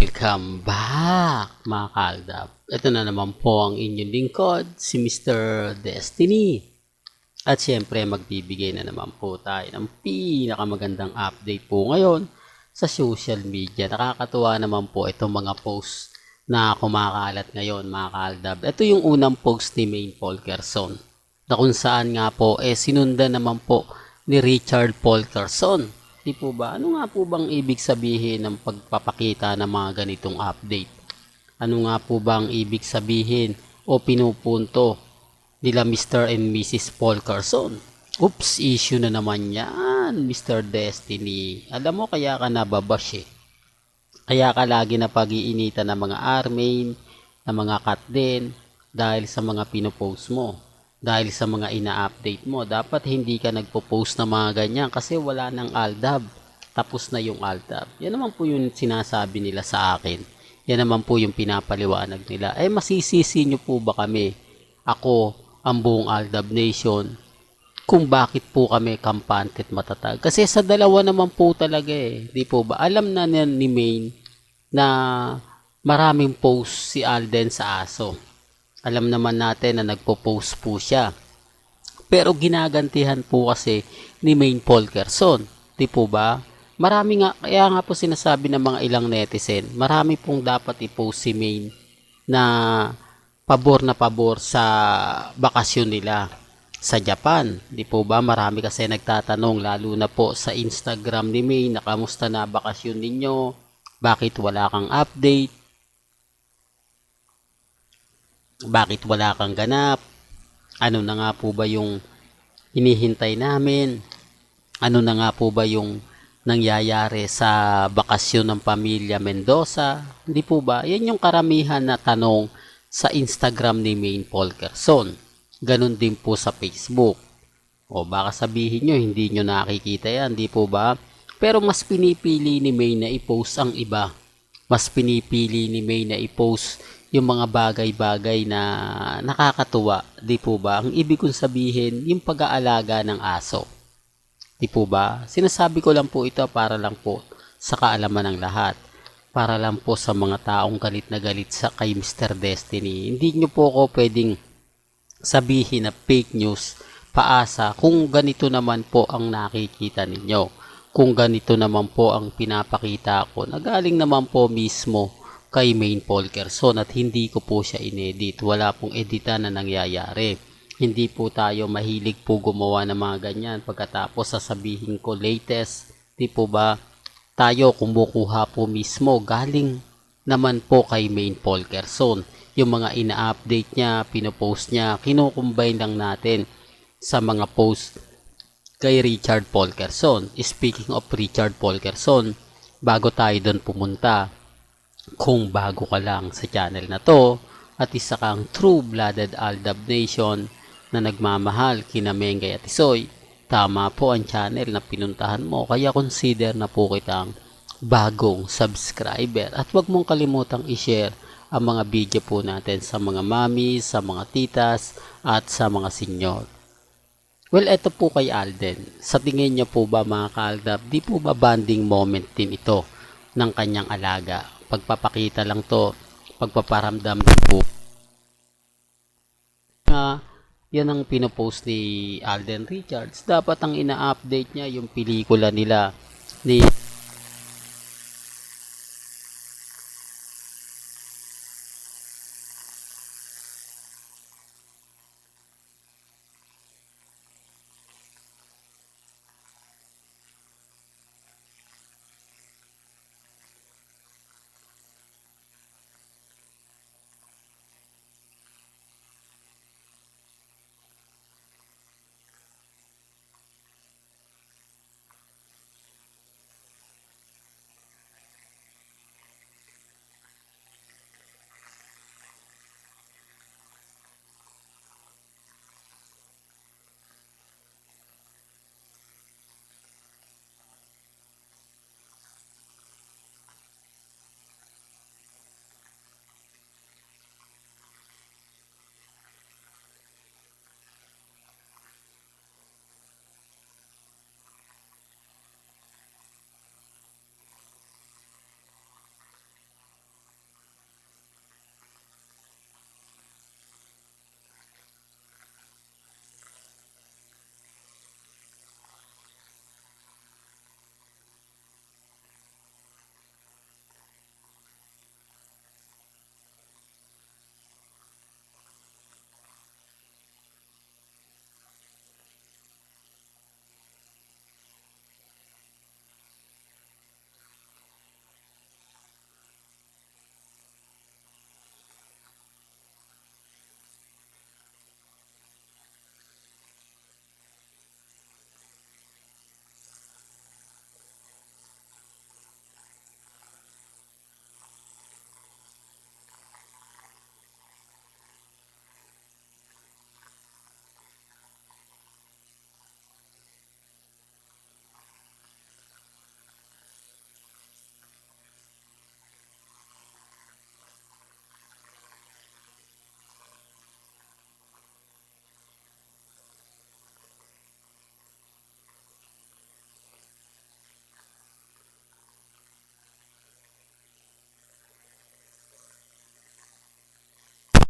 Welcome back mga kaaldab. Ito na naman po ang inyong lingkod, si Mr. Destiny. At syempre magbibigay na naman po tayo ng pinakamagandang update po ngayon sa social media. Nakakatuwa naman po itong mga posts na kumakalat ngayon mga kaaldab. Ito yung unang post ni Maine Polkerson na kung saan nga po sinundan naman po ni Richard Polkerson. Di po ba? Ano nga po bang ibig sabihin ng pagpapakita ng mga ganitong update? Ano nga po bang ibig sabihin o pinupunto nila Mr. and Mrs. Polkerson? Oops, issue na naman yan, Mr. Destiny. Alam mo, kaya ka nababash eh. Kaya ka lagi na pag-iinitan ng mga armain, ng mga cut din, dahil sa mga pinopost mo. Dahil sa mga ina-update mo, dapat hindi ka nagpo-post ng mga ganyan kasi wala nang aldab. Tapos na yung aldab. Yan naman po yung sinasabi nila sa akin. Yan naman po yung pinapaliwanag nila. Masisisi nyo po ba kami? Ako, ang buong Aldab Nation, kung bakit po kami kampante at matatag. Kasi sa dalawa naman po talaga eh. Di po ba? Alam na ni Maine na maraming post si Alden sa aso. Alam naman natin na nagpo-post po siya. Pero ginagantihan po kasi ni Maine Polkerson. Di po ba? Marami nga, kaya nga po sinasabi ng mga ilang netizen, marami pong dapat i-post si Maine na pabor sa bakasyon nila sa Japan. Di po ba? Marami kasi nagtatanong, lalo na po sa Instagram ni Maine, na kamusta na bakasyon ninyo? Bakit wala kang update? Bakit wala kang ganap? Ano na nga po ba yung hinihintay namin? Ano na nga po ba yung nangyayari sa bakasyon ng pamilya Mendoza? Hindi po ba? Yan yung karamihan na tanong sa Instagram ni Maine Polkerson. Ganon din po sa Facebook. O baka sabihin nyo, hindi nyo nakikita yan. Hindi po ba? Pero mas pinipili ni Maine na i-post ang iba. Mas pinipili ni Maine na i-post yung mga bagay-bagay na nakakatuwa, di po ba? Ang ibig kong sabihin, yung pag-aalaga ng aso. Di po ba? Sinasabi ko lang po ito para lang po sa kaalaman ng lahat. Para lang po sa mga taong galit na galit sa kay Mr. Destiny. Hindi nyo po ako pwedeng sabihin na fake news, paasa, kung ganito naman po ang nakikita ninyo. Kung ganito naman po ang pinapakita ko, nagaling naman po mismo kay Maine Polkerson at hindi ko po siya inedit. Wala pong editan na nangyayari. Hindi po tayo mahilig po gumawa ng mga ganyan pagkatapos sasabihin ko latest. Di po ba? Tayo kumukuha po mismo galing naman po kay Maine Polkerson. Yung mga ina-update niya, pinopost niya, kinukumbine lang natin sa mga post kay Richard Polkerson. Speaking of Richard Polkerson, bago tayo doon pumunta, kung bago ka lang sa channel na to at isa kang true-blooded Aldab Nation na nagmamahal kina Mengay at Isoy, tama po ang channel na pinuntahan mo, kaya consider na po kitang bagong subscriber at huwag mong kalimutang i-share ang mga video po natin sa mga mami, sa mga titas at sa mga senyor. Well, eto po kay Alden. Sa tingin niyo po ba mga ka-Aldab, di po ba bonding moment din ito ng kanyang alaga? Pagpapakita lang to, pagpaparamdam din po. Yan ang pinopost ni Alden Richards. Dapat ang ina-update niya yung pelikula nila ni